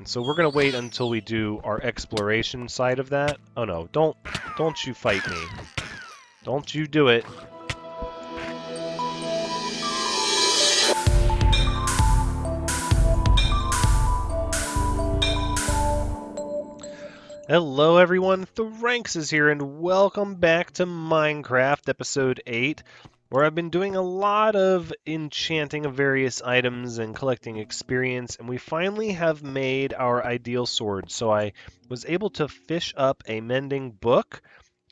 And so we're gonna wait until we do our exploration side of that. Oh no, don't you fight me. Don't you do it. Hello everyone, Thranxes here, and welcome back to Minecraft episode 8, where I've been doing a lot of enchanting of various items and collecting experience, and we finally have made our ideal sword. So I was able to fish up a mending book,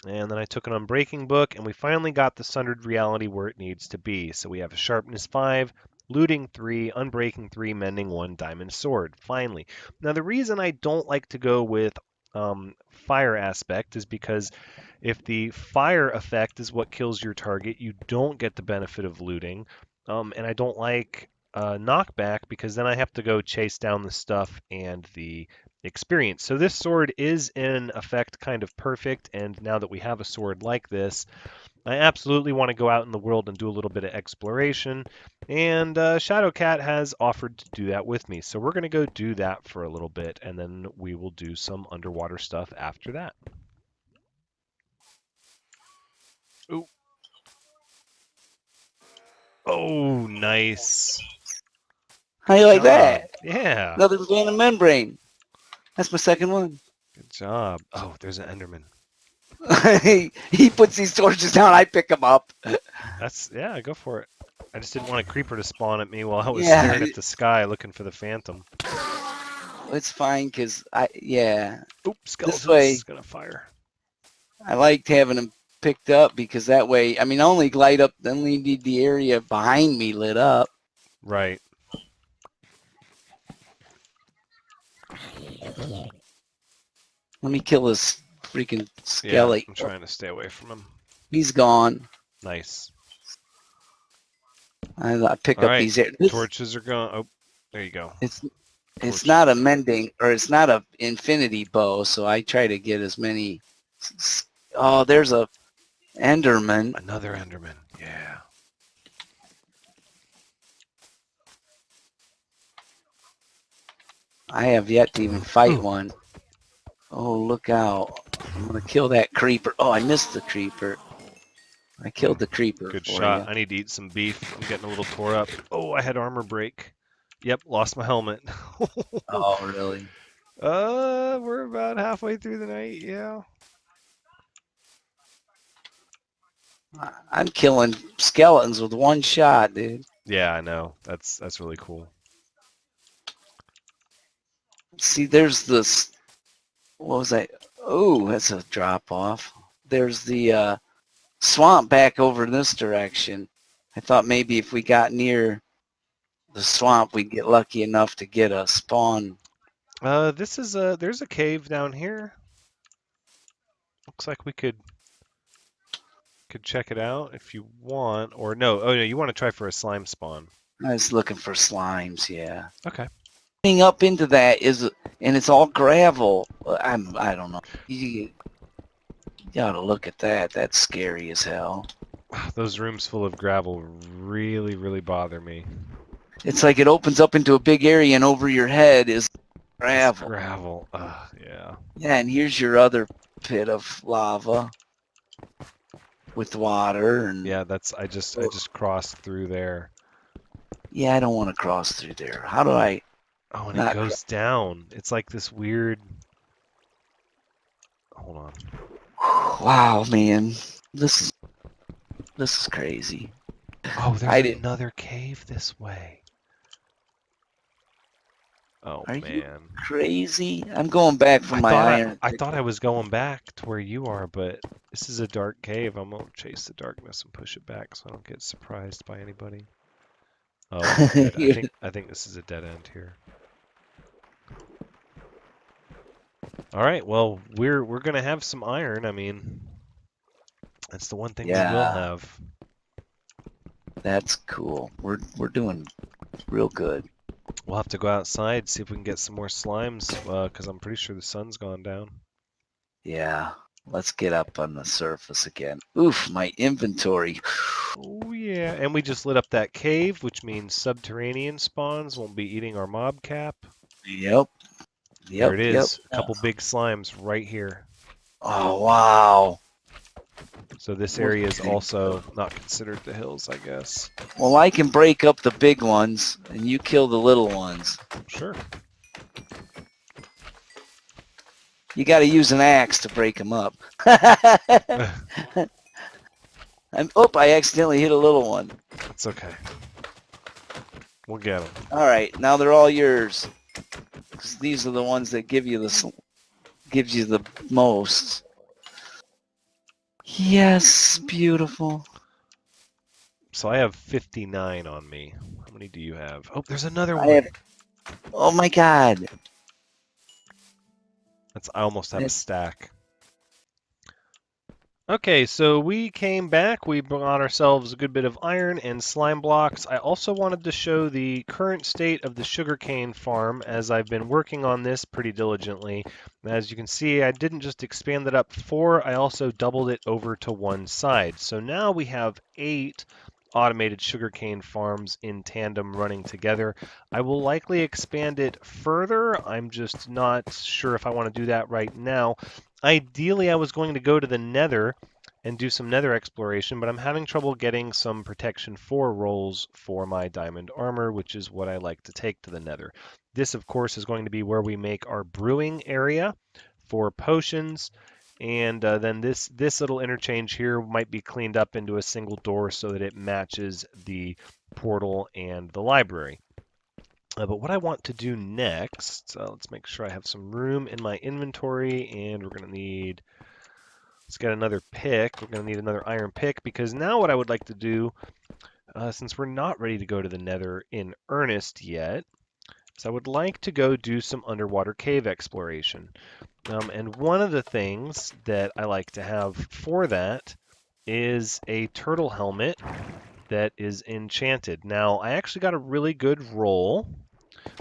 and then I took an unbreaking book, and we finally got the sundered reality where it needs to be. So we have a sharpness 5, looting 3, unbreaking 3, mending 1, diamond sword, finally. Now the reason I don't like to go with fire aspect is because if the fire effect is what kills your target, you don't get the benefit of looting. And I don't like knockback because then I have to go chase down the stuff and the experience. So this sword is in effect kind of perfect, and now that we have a sword like this, I absolutely want to go out in the world and do a little bit of exploration, and ShadowCat has offered to do that with me. So we're going to go do that for a little bit, and then we will do some underwater stuff after that. Ooh. Oh, nice. How you like that? Yeah. Another random membrane. That's my second one. Good job. Oh, there's an Enderman. He puts these torches down, I pick them up. Yeah, go for it. I just didn't want a creeper to spawn at me while I was Yeah. staring at the sky looking for the phantom. It's fine, because Oops, skeleton's way- gonna fire. I liked having them picked up because that way, I only need the area behind me lit up. Right. Let me kill this freaking Yeah, skeleton. I'm trying to stay away from him. He's gone. Nice. I pick All up right, these. torches are gone. Oh, there you go. It's not a mending, or it's not a infinity bow, so I try to get as many. Oh, there's a Enderman. Another Enderman. Yeah. I have yet to even fight one. Oh, look out. I'm going to kill that creeper. Oh, I missed the creeper. I killed the creeper. Good for shot. you. I need to eat some beef. I'm getting a little tore up. Oh, I had armor break. Yep, lost my helmet. Oh, really? We're about halfway through the night. Yeah. I'm killing skeletons with one shot, dude. Yeah, I know. That's really cool. See, there's this. What was that? Oh, that's a drop off. There's the swamp back over in this direction. I thought maybe if we got near the swamp, we'd get lucky enough to get a spawn. There's a cave down here. Looks like we could check it out if you want, or no. Oh no, you want to try for a slime spawn. I was looking for slimes, yeah. Okay. Up into that and it's all gravel. I don't know. You gotta look at that. That's scary as hell. Those rooms full of gravel really, really bother me. It's like it opens up into a big area, and over your head is gravel. It's gravel. Yeah. Yeah, and here's your other pit of lava with water and. Yeah, I just crossed through there. Yeah, I don't want to cross through there. How do I? Oh, and it goes down. It's like this weird. Hold on. Wow, man, this is crazy. Oh, there's another cave this way. Oh, Are man. You crazy? I'm going back for my iron. I thought I was going back to where you are, but this is a dark cave. I'm going to chase the darkness and push it back so I don't get surprised by anybody. Oh, good. I think this is a dead end here. All right, well, we're going to have some iron. I mean, that's the one thing we will have. That's cool. We're doing real good. We'll have to go outside, see if we can get some more slimes, because I'm pretty sure the sun's gone down. Yeah, let's get up on the surface again. Oof, my inventory. Oh, yeah, and we just lit up that cave, which means subterranean spawns won't be eating our mob cap. Yep. There it Yep, yep. is. A couple big slimes right here. Oh, wow. So this What area a is big- also not considered the hills, I guess. Well, I can break up the big ones, and you kill the little ones. Sure. You got to use an axe to break them up. I accidentally hit a little one. It's okay. We'll get them. All right, now they're all yours. 'Cause these are the ones that gives you the most. Yes, beautiful. So I have 59 on me. How many do you have? Oh, there's another I one. have. Oh my God. I almost have a That- stack. Okay, so we came back. We brought ourselves a good bit of iron and slime blocks. I also wanted to show the current state of the sugarcane farm as I've been working on this pretty diligently. As you can see, I didn't just expand it up 4, I also doubled it over to one side. So now we have 8 automated sugarcane farms in tandem running together. I will likely expand it further. I'm just not sure if I want to do that right now. Ideally, I was going to go to the Nether and do some Nether exploration, but I'm having trouble getting some protection 4 rolls for my diamond armor, which is what I like to take to the Nether. This, of course, is going to be where we make our brewing area for potions, and then this little interchange here might be cleaned up into a single door so that it matches the portal and the library. But what I want to do next, let's make sure I have some room in my inventory, and we're going to need, let's get another pick. We're going to need another iron pick, because now what I would like to do, since we're not ready to go to the Nether in earnest yet, is I would like to go do some underwater cave exploration. And one of the things that I like to have for that is a turtle helmet that is enchanted. Now, I actually got a really good roll.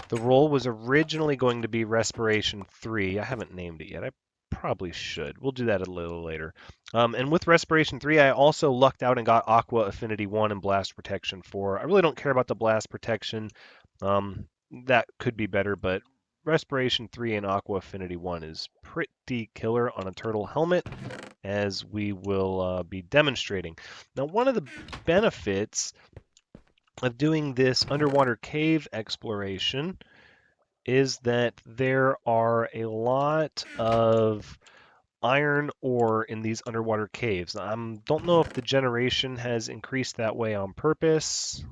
The roll was originally going to be Respiration 3. I haven't named it yet. I probably should. We'll do that a little later. And with Respiration 3, I also lucked out and got Aqua Affinity 1 and Blast Protection 4. I really don't care about the Blast Protection. That could be better, but Respiration 3 and Aqua Affinity 1 is pretty killer on a turtle helmet, as we will be demonstrating. Now, one of the benefits of doing this underwater cave exploration is that there are a lot of iron ore in these underwater caves. I don't know if the generation has increased that way on purpose.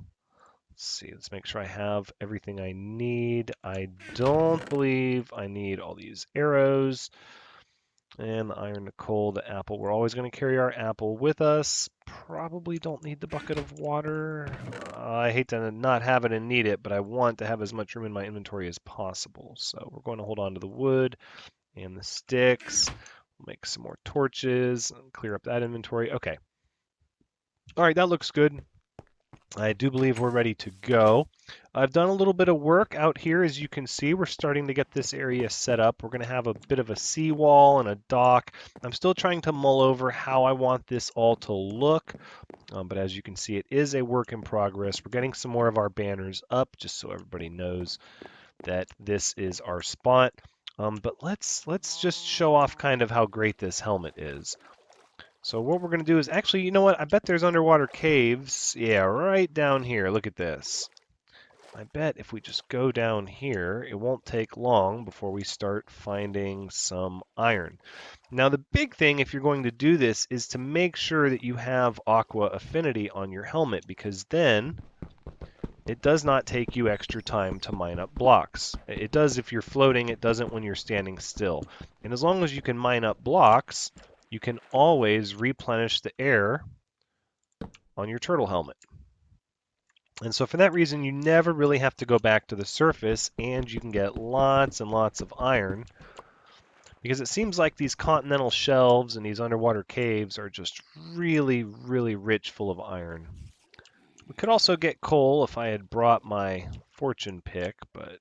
Let's see, let's make sure I have everything I need. I don't believe I need all these arrows. And the iron, the coal, the apple. We're always going to carry our apple with us. Probably don't need the bucket of water. I hate to not have it and need it, but I want to have as much room in my inventory as possible. So we're going to hold on to the wood and the sticks. We'll make some more torches, clear up that inventory. Okay. All right, that looks good. I do believe we're ready to go. I've done a little bit of work out here. As you can see, we're starting to get this area set up. We're going to have a bit of a seawall and a dock. I'm still trying to mull over how I want this all to look. But as you can see, it is a work in progress. We're getting some more of our banners up just so everybody knows that this is our spot. But let's just show off kind of how great this helmet is. So what we're going to do is actually, you know what? I bet there's underwater caves. Yeah, right down here. Look at this. I bet if we just go down here, it won't take long before we start finding some iron. Now, the big thing if you're going to do this is to make sure that you have Aqua Affinity on your helmet, because then it does not take you extra time to mine up blocks. It does if you're floating, it doesn't when you're standing still. And as long as you can mine up blocks, you can always replenish the air on your turtle helmet. And so for that reason, you never really have to go back to the surface, and you can get lots and lots of iron, because it seems like these continental shelves and these underwater caves are just really, really rich full of iron. We could also get coal if I had brought my fortune pick, but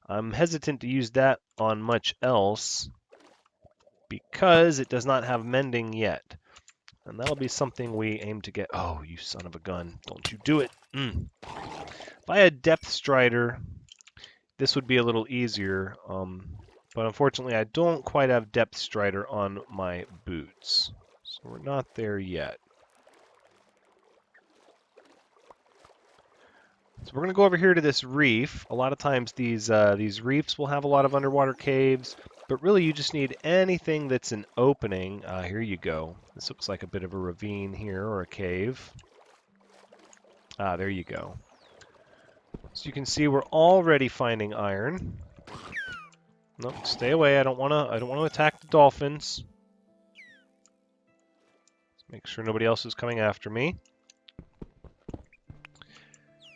I'm hesitant to use that on much else because it does not have mending yet. And that'll be something we aim to get. Oh, you son of a gun. Don't you do it. If I had Depth Strider, this would be a little easier. But unfortunately, I don't quite have Depth Strider on my boots. So we're not there yet. So we're going to go over here to this reef. A lot of times these reefs will have a lot of underwater caves, but really you just need anything that's an opening. Here you go. This looks like a bit of a ravine here, or a cave. There you go. So you can see we're already finding iron. Nope, stay away. I don't want to attack the dolphins. Let's make sure nobody else is coming after me.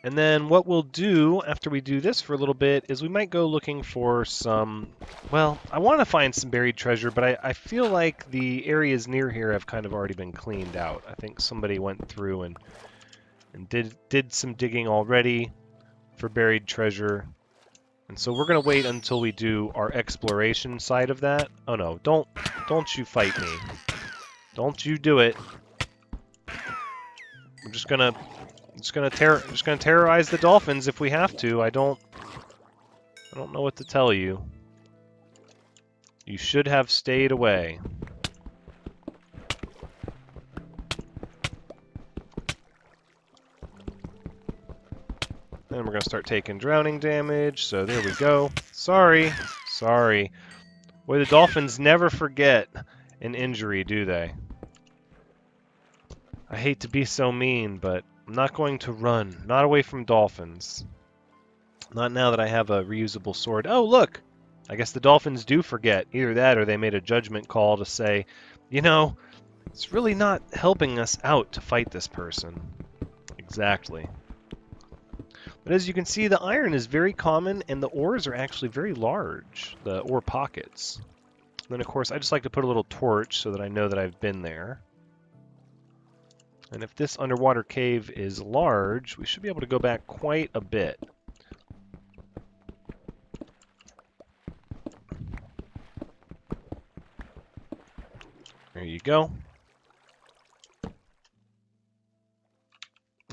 And then what we'll do after we do this for a little bit is we might go looking for some, well, I want to find some buried treasure, but I feel like the areas near here have kind of already been cleaned out. I think somebody went through and did some digging already for buried treasure. And so we're going to wait until we do our exploration side of that. Oh no, don't you fight me. Don't you do it. I'm just gonna terrorize the dolphins if we have to. I don't know what to tell you. You should have stayed away. Then we're gonna start taking drowning damage, so there we go. Sorry. Boy, the dolphins never forget an injury, do they? I hate to be so mean, but I'm not going to run. Not away from dolphins. Not now that I have a reusable sword. Oh, look! I guess the dolphins do forget. Either that or they made a judgment call to say, you know, it's really not helping us out to fight this person. Exactly. But as you can see, the iron is very common, and the ores are actually very large, the ore pockets. And then, of course, I just like to put a little torch so that I know that I've been there. And if this underwater cave is large, we should be able to go back quite a bit. There you go.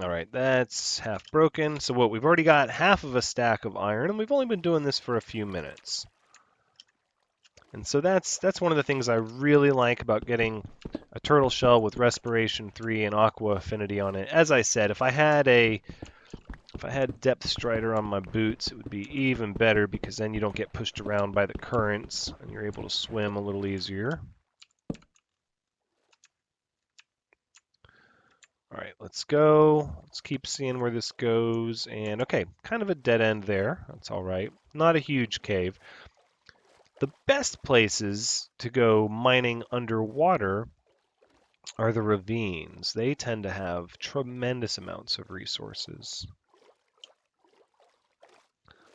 Alright, that's half broken. So what, we've already got half of a stack of iron, and we've only been doing this for a few minutes. And so that's one of the things I really like about getting a turtle shell with Respiration 3 and Aqua Affinity on it. As I said, if I had Depth Strider on my boots, it would be even better because then you don't get pushed around by the currents and you're able to swim a little easier. Alright, let's go. Let's keep seeing where this goes. And okay, kind of a dead end there. That's alright. Not a huge cave. The best places to go mining underwater are the ravines. They tend to have tremendous amounts of resources.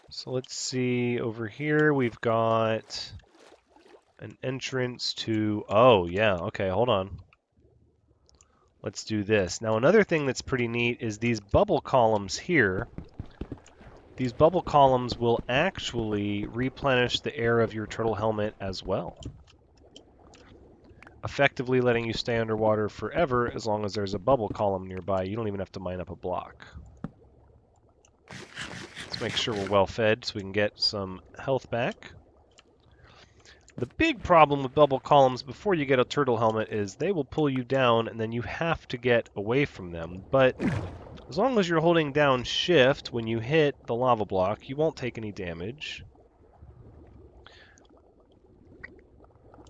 So let's see, over here we've got an entrance to, oh yeah, okay, hold on. Let's do this. Now another thing that's pretty neat is these bubble columns here. These bubble columns will actually replenish the air of your turtle helmet as well, effectively letting you stay underwater forever as long as there's a bubble column nearby. You don't even have to mine up a block. Let's make sure we're well fed so we can get some health back. The big problem with bubble columns before you get a turtle helmet is they will pull you down and then you have to get away from them. But as long as you're holding down shift when you hit the lava block, you won't take any damage.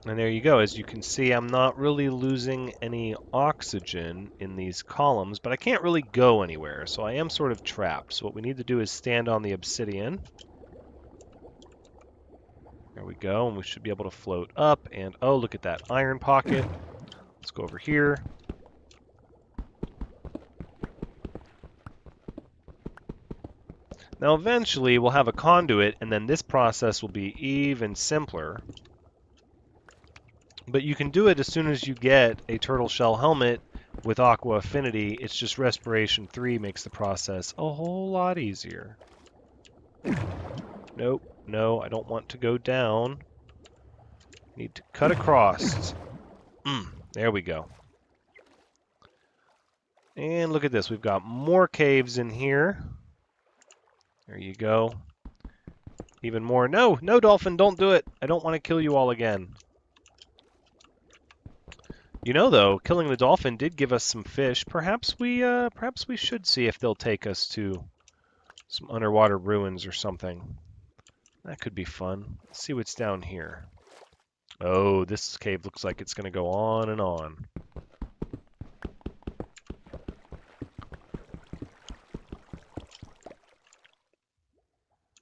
And there you go. As you can see, I'm not really losing any oxygen in these columns, but I can't really go anywhere, so I am sort of trapped. So what we need to do is stand on the obsidian. There we go, and we should be able to float up, and oh, look at that iron pocket. Let's go over here. Now eventually we'll have a conduit, and then this process will be even simpler. But you can do it as soon as you get a turtle shell helmet with Aqua Affinity. It's just Respiration 3 makes the process a whole lot easier. Nope, no, I don't want to go down. Need to cut across. There we go. And look at this, we've got more caves in here. There you go. even more. No, no, dolphin, don't do it. I don't want to kill you all again. You know, though, killing the dolphin did give us some fish. Perhaps we should see if they'll take us to some underwater ruins or something. That could be fun. Let's see what's down here. Oh, this cave looks like it's going to go on and on.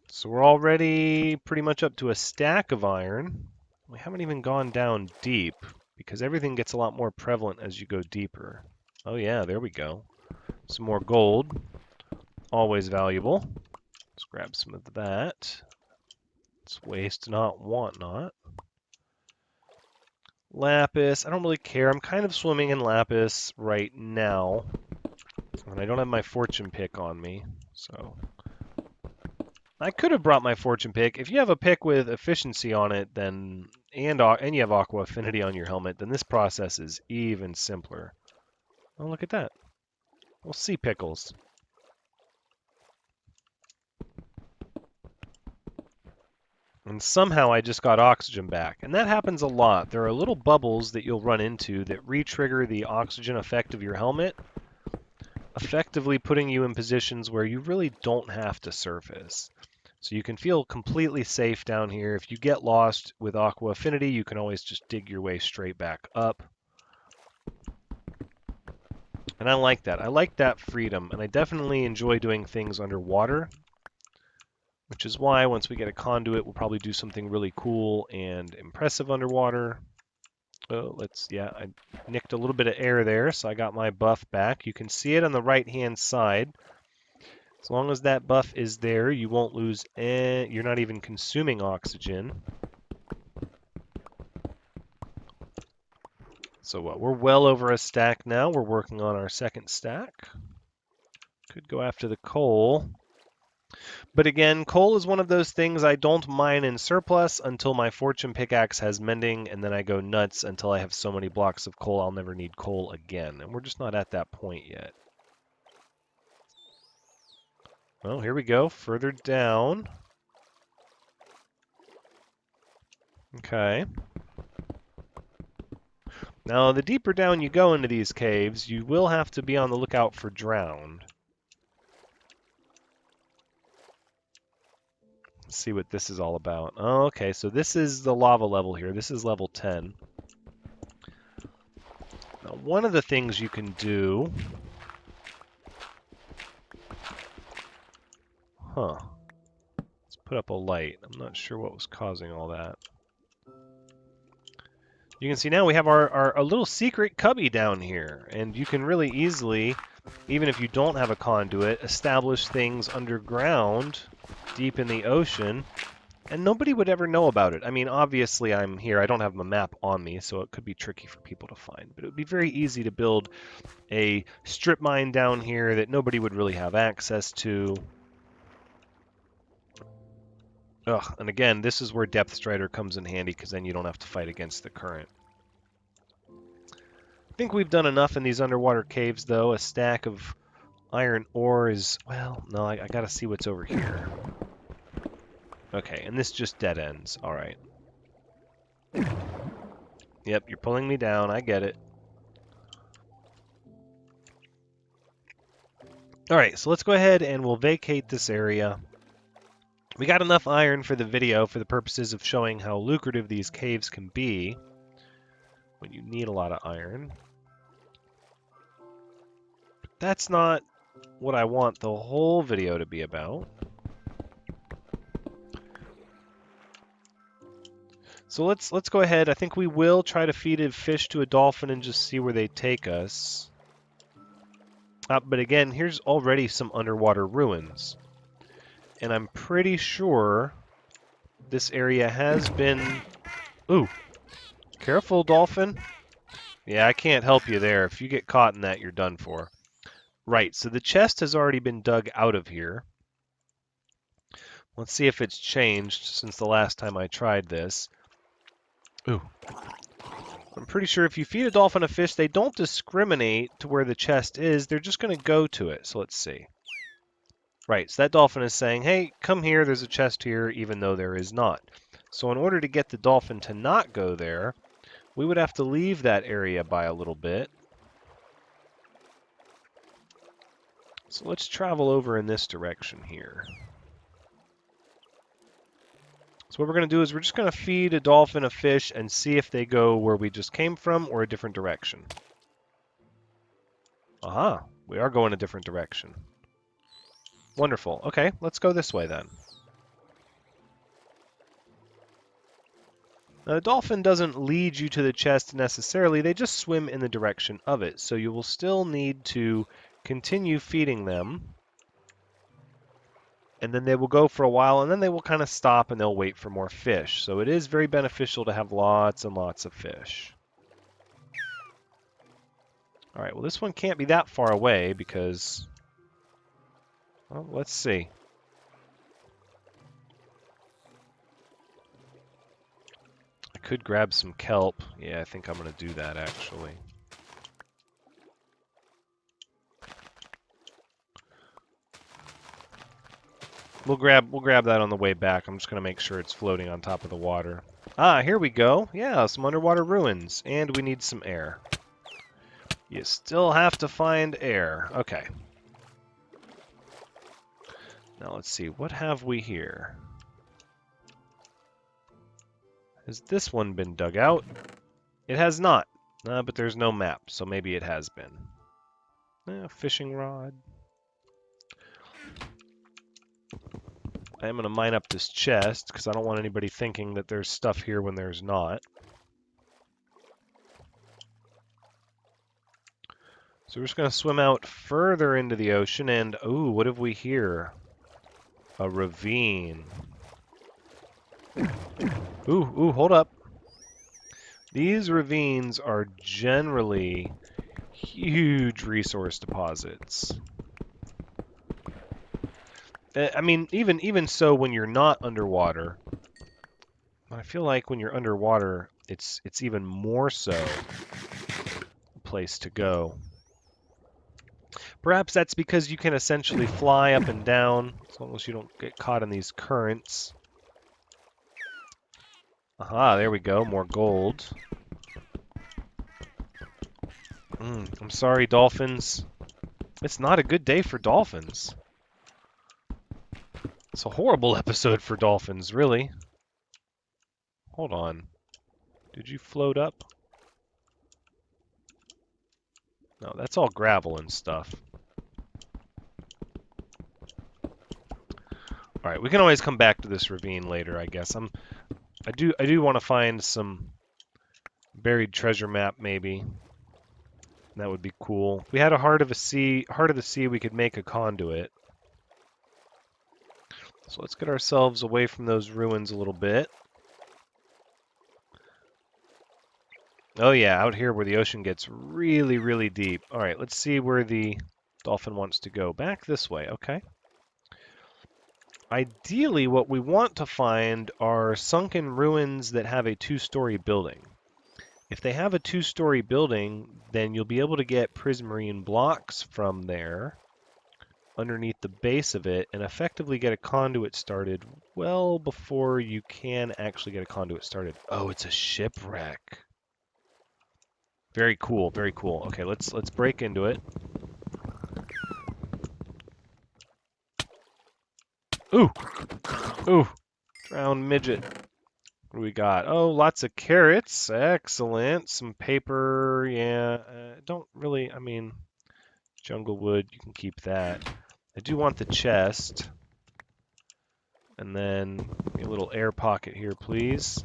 So we're already pretty much up to a stack of iron. We haven't even gone down deep, because everything gets a lot more prevalent as you go deeper. Oh yeah, there we go. Some more gold. Always valuable. Let's grab some of that. It's waste not, want not. Lapis. I don't really care. I'm kind of swimming in lapis right now. And I don't have my fortune pick on me, so... I could have brought my fortune pick. If you have a pick with efficiency on it, then and you have aqua affinity on your helmet, then this process is even simpler. Oh, look at that. Well, sea pickles. And somehow I just got oxygen back. And that happens a lot. There are little bubbles that you'll run into that re-trigger the oxygen effect of your helmet, effectively putting you in positions where you really don't have to surface. So you can feel completely safe down here. If you get lost with aqua affinity, you can always just dig your way straight back up. And I like that. I like that freedom, and I definitely enjoy doing things underwater, which is why once we get a conduit, we'll probably do something really cool and impressive underwater. Oh, I nicked a little bit of air there, so I got my buff back. You can see it on the right-hand side. As long as that buff is there, you won't lose you're not even consuming oxygen. So what? We're well over a stack now. We're working on our second stack. Could go after the coal. But again, coal is one of those things I don't mine in surplus until my fortune pickaxe has mending, and then I go nuts until I have so many blocks of coal I'll never need coal again. And we're just not at that point yet. Well, here we go. Further down. Okay. Now, the deeper down you go into these caves, you will have to be on the lookout for drowned. Let's see what this is all about. Oh, okay, so this is the lava level here. This is level 10. Now, one of the things you can do... Huh. Let's put up a light. I'm not sure what was causing all that. You can see now we have our little secret cubby down here, and you can really easily, even if you don't have a conduit, establish things underground, deep in the ocean, and nobody would ever know about it. I mean, obviously I'm here, I don't have my map on me, so it could be tricky for people to find, but it would be very easy to build a strip mine down here that nobody would really have access to. Ugh, and again, this is where Depth Strider comes in handy, because then you don't have to fight against the current. I think we've done enough in these underwater caves, though. A stack of iron ore is... Well, no, I gotta see what's over here. Okay, and this just dead ends. Alright. Yep, you're pulling me down. I get it. Alright, so let's go ahead and we'll vacate this area. We got enough iron for the video for the purposes of showing how lucrative these caves can be when you need a lot of iron. But that's not what I want the whole video to be about. So let's go ahead. I think we will try to feed a fish to a dolphin and just see where they take us. But again, here's already some underwater ruins. And I'm pretty sure this area has been... Ooh, careful, dolphin. Yeah, I can't help you there. If you get caught in that, you're done for. Right, so the chest has already been dug out of here. Let's see if it's changed since the last time I tried this. Ooh. I'm pretty sure if you feed a dolphin a fish, they don't discriminate to where the chest is. They're just going to go to it. So let's see. Right, so that dolphin is saying, hey, come here, there's a chest here, even though there is not. So in order to get the dolphin to not go there, we would have to leave that area by a little bit. So let's travel over in this direction here. So what we're going to do is we're just going to feed a dolphin a fish and see if they go where we just came from or a different direction. Aha, we are going a different direction. Wonderful. Okay, let's go this way then. Now, the dolphin doesn't lead you to the chest necessarily, they just swim in the direction of it. So you will still need to continue feeding them. And then they will go for a while, and then they will kind of stop and they'll wait for more fish. So it is very beneficial to have lots and lots of fish. All right, well, this one can't be that far away because... Well, let's see. I could grab some kelp. Yeah, I think I'm going to do that, actually. We'll grab that on the way back. I'm just going to make sure it's floating on top of the water. Ah, here we go. Yeah, some underwater ruins. And we need some air. You still have to find air. Okay. Now let's see. What have we here? Has this one been dug out? It has not. But there's no map, so maybe it has been. Fishing rod. I am going to mine up this chest, because I don't want anybody thinking that there's stuff here when there's not. So we're just going to swim out further into the ocean, and, ooh, what have we here? A ravine. Ooh, hold up. These ravines are generally huge resource deposits. I mean, even so when you're not underwater, I feel like when you're underwater, it's even more so a place to go. Perhaps that's because you can essentially fly up and down, as long as you don't get caught in these currents. Aha, there we go, more gold. I'm sorry, dolphins. It's not a good day for dolphins. It's a horrible episode for dolphins, really. Hold on. Did you float up? No, that's all gravel and stuff. Alright, we can always come back to this ravine later, I guess. I do want to find some buried treasure map, maybe. That would be cool. If we had a heart of the sea, we could make a conduit. So let's get ourselves away from those ruins a little bit. Oh yeah, out here where the ocean gets really, really deep. Alright, let's see where the dolphin wants to go. Back this way, okay. Ideally, what we want to find are sunken ruins that have a two-story building. If they have a two-story building, then you'll be able to get prismarine blocks from there underneath the base of it and effectively get a conduit started well before you can actually get a conduit started. Oh, it's a shipwreck. Very cool, very cool. Okay, let's break into it. Ooh! Ooh! Drowned midget. What do we got? Oh, lots of carrots. Excellent. Some paper. Yeah. Don't really, I mean, jungle wood, you can keep that. I do want the chest. And then a little air pocket here, please.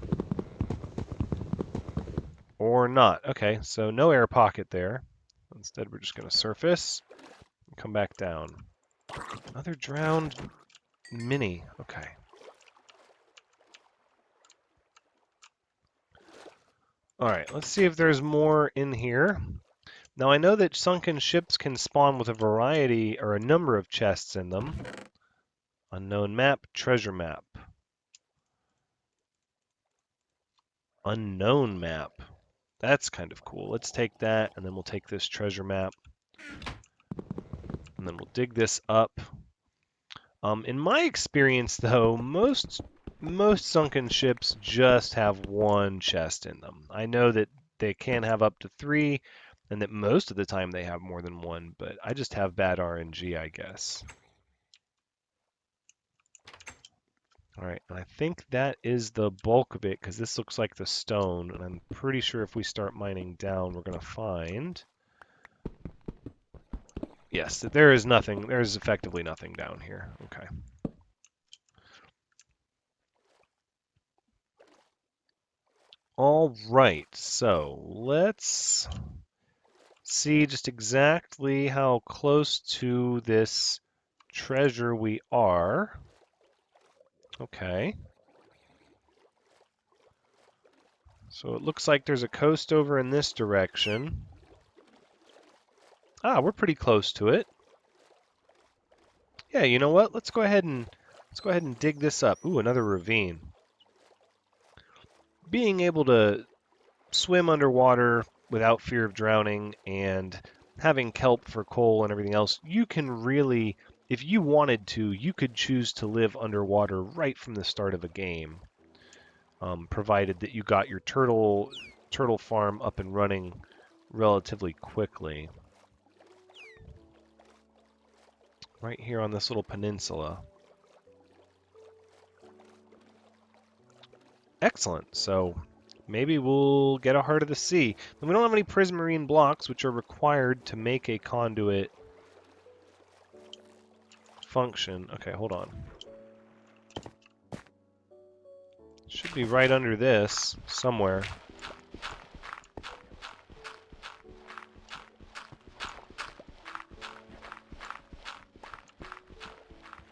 Or not. Okay, so no air pocket there. Instead, we're just going to surface and come back down. Another drowned mini. Okay. Alright, let's see if there's more in here. Now I know that sunken ships can spawn with a variety or a number of chests in them. Unknown map, treasure map. Unknown map. That's kind of cool. Let's take that, and then we'll take this treasure map. And then we'll dig this up. In my experience, though, most sunken ships just have one chest in them. I know that they can have up to 3, and that most of the time they have more than one, but I just have bad RNG, I guess. All right, and I think that is the bulk of it, because this looks like the stone, and I'm pretty sure if we start mining down, we're going to find... Yes, there is nothing. There's effectively nothing down here. Okay. All right, so let's see just exactly how close to this treasure we are. Okay. So it looks like there's a coast over in this direction. Ah, we're pretty close to it. Yeah, you know what? Let's go ahead and dig this up. Ooh, another ravine. Being able to swim underwater without fear of drowning and having kelp for coal and everything else, you can really, if you wanted to, you could choose to live underwater right from the start of a game, provided that you got your turtle farm up and running relatively quickly. Right here on this little peninsula. Excellent. So maybe we'll get a Heart of the Sea. And we don't have any prismarine blocks, which are required to make a conduit function. Okay, hold on. Should be right under this, somewhere.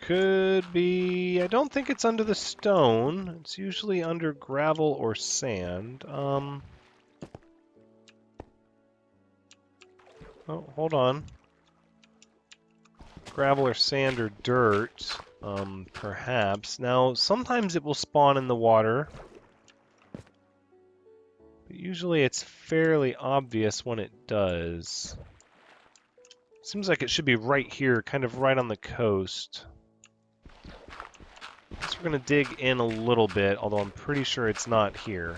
Could be... I don't think it's under the stone. It's usually under gravel or sand. Oh, hold on. Gravel or sand or dirt, perhaps. Now, sometimes it will spawn in the water. But usually it's fairly obvious when it does. Seems like it should be right here, kind of right on the coast. So we're going to dig in a little bit, although I'm pretty sure it's not here.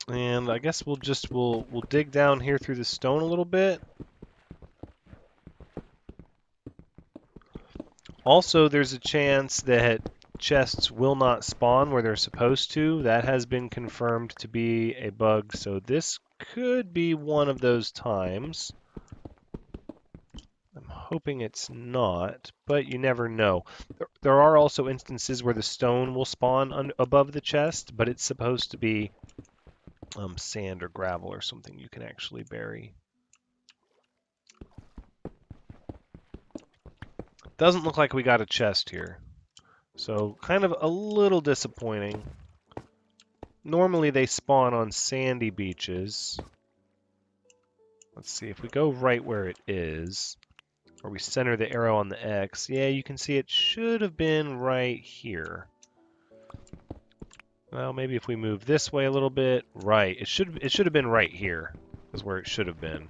And I guess we'll dig down here through the stone a little bit. Also, there's a chance that chests will not spawn where they're supposed to. That has been confirmed to be a bug, so this could be one of those times. I'm hoping it's not, but you never know. There are also instances where the stone will spawn above the chest, but it's supposed to be sand or gravel or something you can actually bury. Doesn't look like we got a chest here. So kind of a little disappointing. Normally they spawn on sandy beaches. Let's see, if we go right where it is, or we center the arrow on the X, yeah, you can see it should have been right here. Well, maybe if we move this way a little bit, right, it should have been right here, is where it should have been.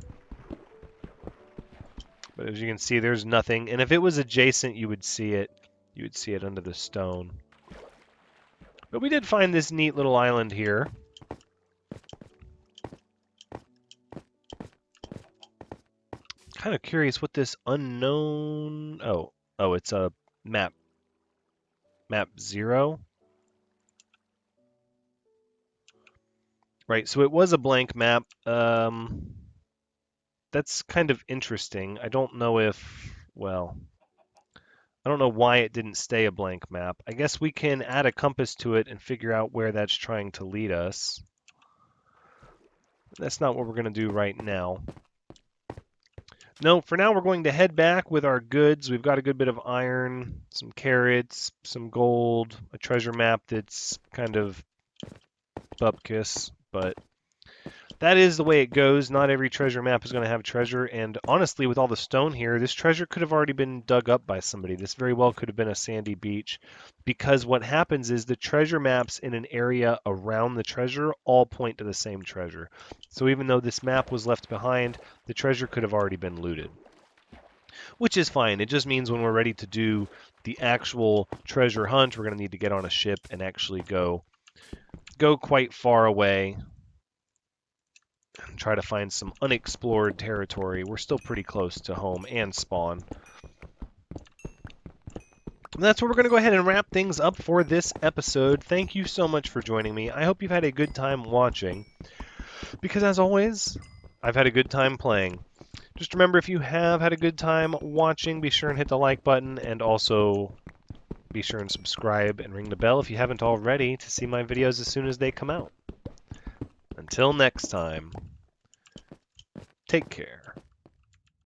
But as you can see, there's nothing, and if it was adjacent, you would see it. You would see it under the stone. But we did find this neat little island here. Kind of curious what this unknown... Oh, it's a map. Map 0. Right, so it was a blank map. That's kind of interesting. I don't know if... Well, I don't know why it didn't stay a blank map. I guess we can add a compass to it and figure out where that's trying to lead us. That's not what we're going to do right now. No, for now we're going to head back with our goods. We've got a good bit of iron, some carrots, some gold, a treasure map that's kind of bupkis, but that is the way it goes. Not every treasure map is going to have treasure, and honestly, with all the stone here, this treasure could have already been dug up by somebody. This very well could have been a sandy beach, because what happens is the treasure maps in an area around the treasure all point to the same treasure. So even though this map was left behind, the treasure could have already been looted, which is fine. It just means when we're ready to do the actual treasure hunt, we're going to need to get on a ship and actually go quite far away and try to find some unexplored territory. We're still pretty close to home and spawn. And that's where we're going to go ahead and wrap things up for this episode. Thank you so much for joining me. I hope you've had a good time watching, because as always, I've had a good time playing. Just remember, if you have had a good time watching, be sure and hit the like button, and also be sure and subscribe and ring the bell if you haven't already to see my videos as soon as they come out. Until next time, take care.